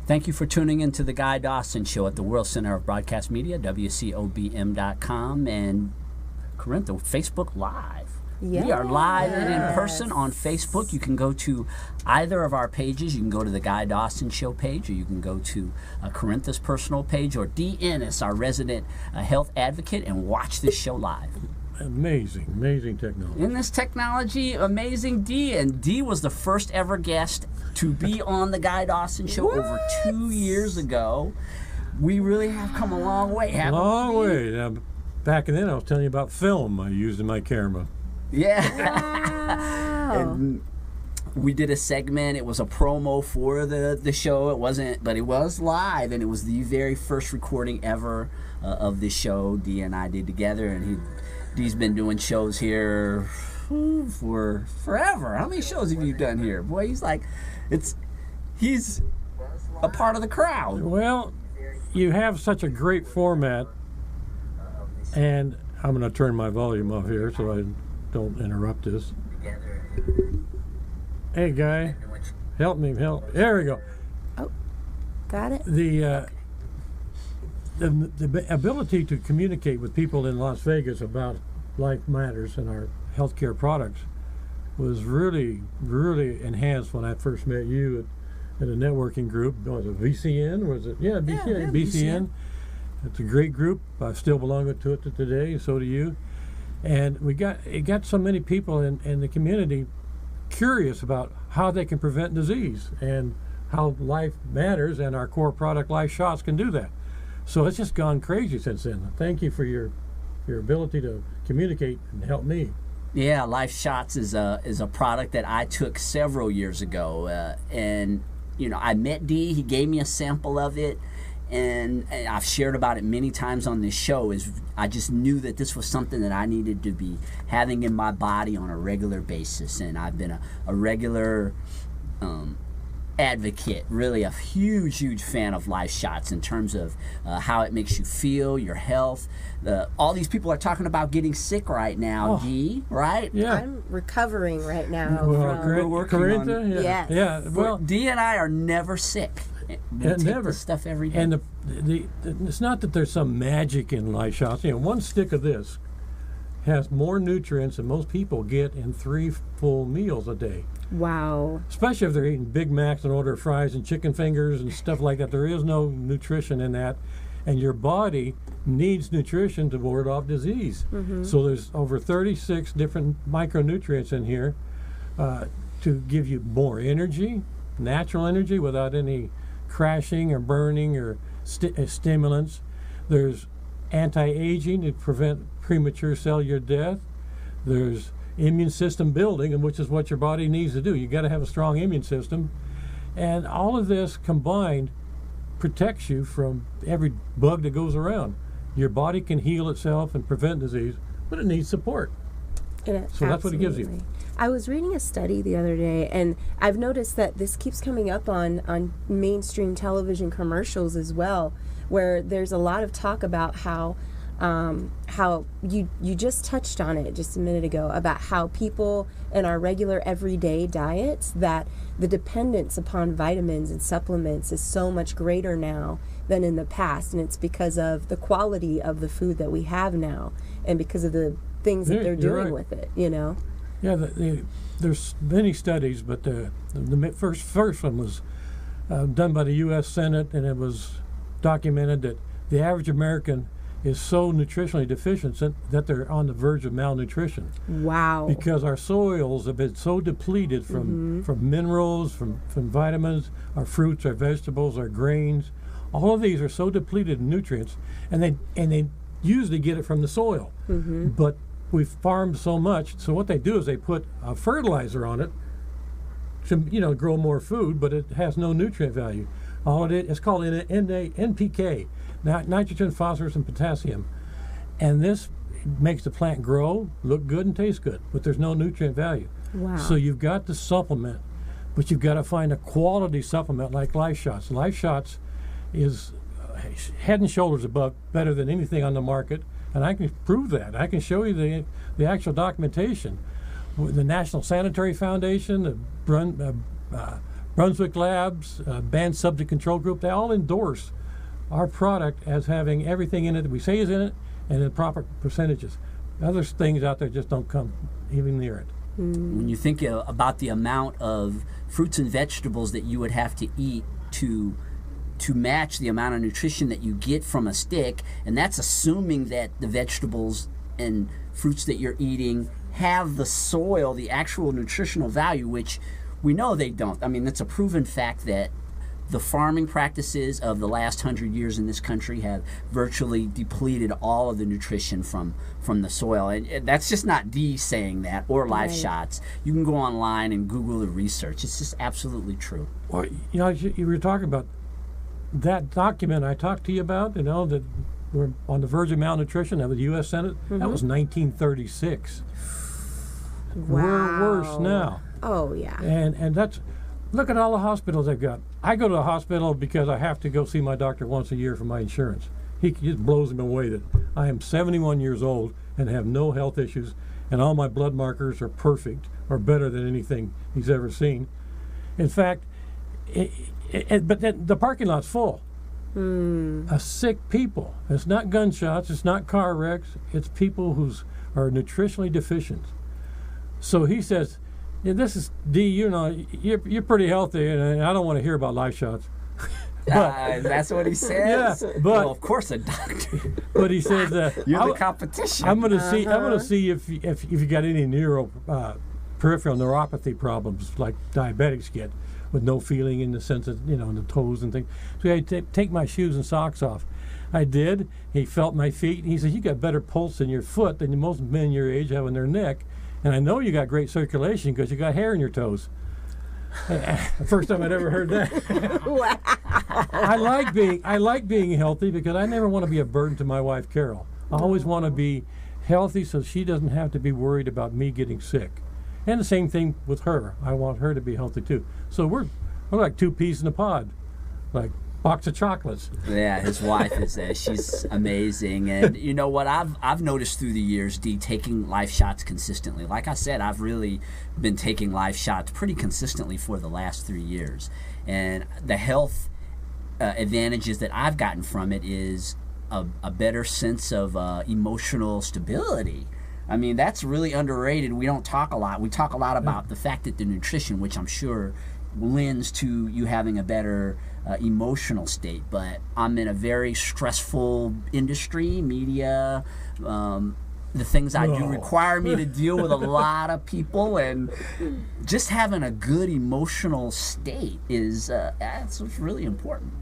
Thank you for tuning in to the Guy Dawson Show at the World Center of Broadcast Media, WCOBM.com, and Corinth, Facebook Live. Yes. We are live and in person on Facebook. You can go to either of our pages. You can go to the Guy Dawson Show page, or you can go to Corinth's personal page, or D. Ennis, our resident health advocate, and watch this show live. Amazing technology. In this technology, amazing D. And D was the first ever guest to be on the Guy Dawson Show over 2 years ago. We really have come a long way, haven't we? A long way. Now, back then, I was telling you about film I used in my camera. Yeah. Wow. And we did a segment. It was a promo for the show. It wasn't, but it was live, and it was the very first recording ever of this show D and I did together. And D's been doing shows here for forever. How many shows have you done here? Boy, he's a part of the crowd. Well, you have such a great format, and I'm going to turn my volume off here so I don't interrupt this. Hey, Guy, help me, help. There we go. Oh, got it. The ability to communicate with people in Las Vegas about Life Matters and our healthcare products was really, really enhanced when I first met you at a networking group. Was it VCN? Was it? Yeah, BCN. BCN. It's a great group. I still belong to it today. So do you. And it got so many people in the community curious about how they can prevent disease and how Life Matters and our core product Life Shots can do that. So it's just gone crazy since then. Thank you for your ability to communicate and help me. Yeah, Life Shots is a product that I took several years ago, and I met D. He gave me a sample of it, and I've shared about it many times on this show. I just knew that this was something that I needed to be having in my body on a regular basis, and I've been a regular advocate, really a huge fan of Life Shots in terms of how it makes you feel, your health. All these people are talking about getting sick right now, D, right? Yeah. I'm recovering right now. Well, Corinth, Yes. Yeah. Well, D and I are never sick. We take this stuff every day. And it's not that there's some magic in Life Shots. One stick of this has more nutrients than most people get in 3 full meals a day. Wow. Especially if they're eating Big Macs and order fries and chicken fingers and stuff like that. There is no nutrition in that. And your body needs nutrition to ward off disease. Mm-hmm. So there's over 36 different micronutrients in here to give you more energy, natural energy without any crashing or burning or stimulants. There's anti-aging to prevent premature cellular death. There's immune system building, which is what your body needs to do. You got to have a strong immune system, and all of this combined protects you from every bug that goes around. Your body can heal itself and prevent disease, but it needs support. So that's what it gives you. I was reading a study the other day, and I've noticed that this keeps coming up on mainstream television commercials as well, where there's a lot of talk about how you just touched on it just a minute ago, about how people in our regular everyday diets, that the dependence upon vitamins and supplements is so much greater now than in the past, and it's because of the quality of the food that we have now and because of the things that they're doing with it, Yeah, there's many studies, but the first one was done by the U.S. Senate, and it was documented that the average American is so nutritionally deficient that they're on the verge of malnutrition. Wow. Because our soils have been so depleted from minerals, from vitamins, our fruits, our vegetables, our grains. All of these are so depleted in nutrients, and they usually get it from the soil. Mm-hmm. But we've farmed so much, so what they do is they put a fertilizer on it to grow more food, but it has no nutrient value. It's called NPK. Nitrogen, phosphorus, and potassium. And this makes the plant grow, look good, and taste good, but there's no nutrient value. Wow. So you've got to supplement, but you've got to find a quality supplement like Life Shots. Life Shots is head and shoulders better than anything on the market, and I can prove that. I can show you the actual documentation. The National Sanitary Foundation, the Brunswick Labs, Banned Subject Control Group, they all endorse our product as having everything in it that we say is in it and in proper percentages. Other things out there just don't come even near it. When you think about the amount of fruits and vegetables that you would have to eat to match the amount of nutrition that you get from a stick, and that's assuming that the vegetables and fruits that you're eating have the soil, the actual nutritional value, which we know they don't. I mean, it's a proven fact that the farming practices of the last 100 years in this country have virtually depleted all of the nutrition from the soil. And that's just not Dee saying that or Life Shots. You can go online and Google the research. It's just absolutely true. Well, you know, you were talking about that document I talked to you about, you know, that we're on the verge of malnutrition of the U.S. Senate. That was 1936. Wow. We're worse now. Oh, yeah. And that's, look at all the hospitals they've got. I go to the hospital because I have to go see my doctor once a year for my insurance. He just blows him away that I am 71 years old and have no health issues, and all my blood markers are perfect or better than anything he's ever seen. In fact, but then the parking lot's full. Sick people. It's not gunshots. It's not car wrecks. It's people who are nutritionally deficient. So he says, yeah, this is Dee. You know, you're pretty healthy, and I don't want to hear about Life Shots. That's what he says. Yeah, but well, of course, a doctor. But he says, "You're the competition." I'm going to see. I'm going to see if you got any peripheral neuropathy problems like diabetics get, with no feeling in the sense of, you know, in the toes and things. So I take my shoes and socks off. I did. He felt my feet. He said, "You got better pulse in your foot than most men your age have in their neck. And I know you got great circulation because you got hair in your toes." The first time I'd ever heard that. Wow. I like being healthy because I never want to be a burden to my wife, Carol. I always want to be healthy so she doesn't have to be worried about me getting sick. And the same thing with her. I want her to be healthy too. So we're like two peas in a pod, like box of chocolates. Yeah, his wife is she's amazing. And you know what I've noticed through the years, Dee, taking Life Shots consistently. Like I said, I've really been taking Life Shots pretty consistently for the last 3 years. And the health advantages that I've gotten from it is a better sense of emotional stability. I mean, that's really underrated. We don't talk a lot. We talk a lot about the fact that the nutrition, which I'm sure lends to you having a better emotional state, but I'm in a very stressful industry, media. The things I do require me to deal with a lot of people, and just having a good emotional state is that's what's really important.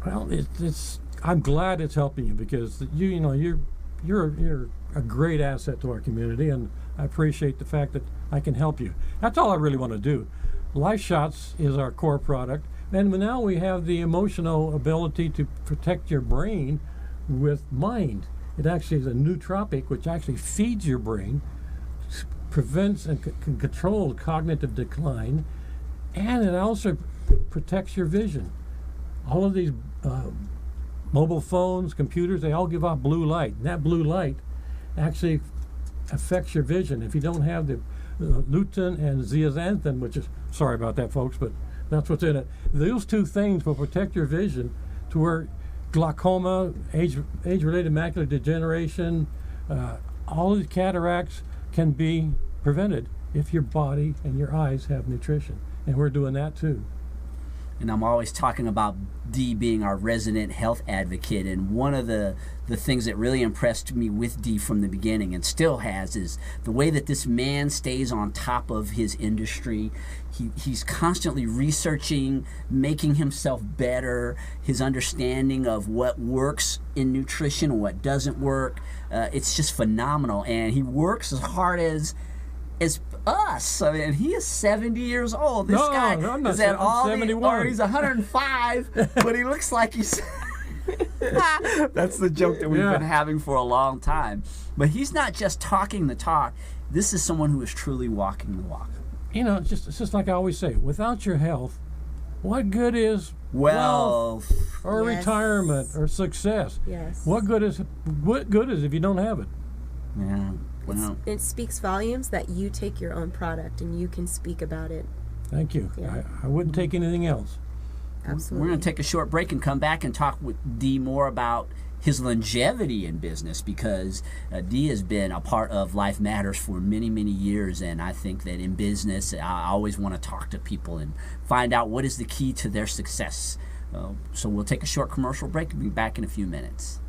Well, it's I'm glad it's helping you because you're a great asset to our community, and I appreciate the fact that I can help you. That's all I really want to do. Life Shots is our core product, and now we have the emotional ability to protect your brain with mind. It actually is a nootropic, which actually feeds your brain, prevents and can control cognitive decline, and it also protects your vision. All of these mobile phones, computers, they all give off blue light, and that blue light actually affects your vision. If you don't have the lutein and zeaxanthin, which is, sorry about that, folks, but that's what's in it. Those two things will protect your vision to where glaucoma, age-related macular degeneration, all of the cataracts can be prevented if your body and your eyes have nutrition. And we're doing that too. And I'm always talking about Dee being our resident health advocate. And one of the things that really impressed me with Dee from the beginning, and still has, is the way that this man stays on top of his industry. He's constantly researching, making himself better, his understanding of what works in nutrition and what doesn't work. It's just phenomenal. And he works as hard as us. I mean, he is 70 years old. This guy is at all 71. He's 105, but he looks like he's. That's the joke that we've been having for a long time. But he's not just talking the talk. This is someone who is truly walking the walk. You know, it's just like I always say, without your health, what good is wealth or retirement or success? Yes. What good is if you don't have it? Yeah. It speaks volumes that you take your own product and you can speak about it Thank you. Yeah. I wouldn't take anything else. Absolutely. We're going to take a short break and come back and talk with Dee more about his longevity in business, because Dee has been a part of Life Matters for many, many years, and I think that in business, I always want to talk to people and find out what is the key to their success. So we'll take a short commercial break and be back in a few minutes.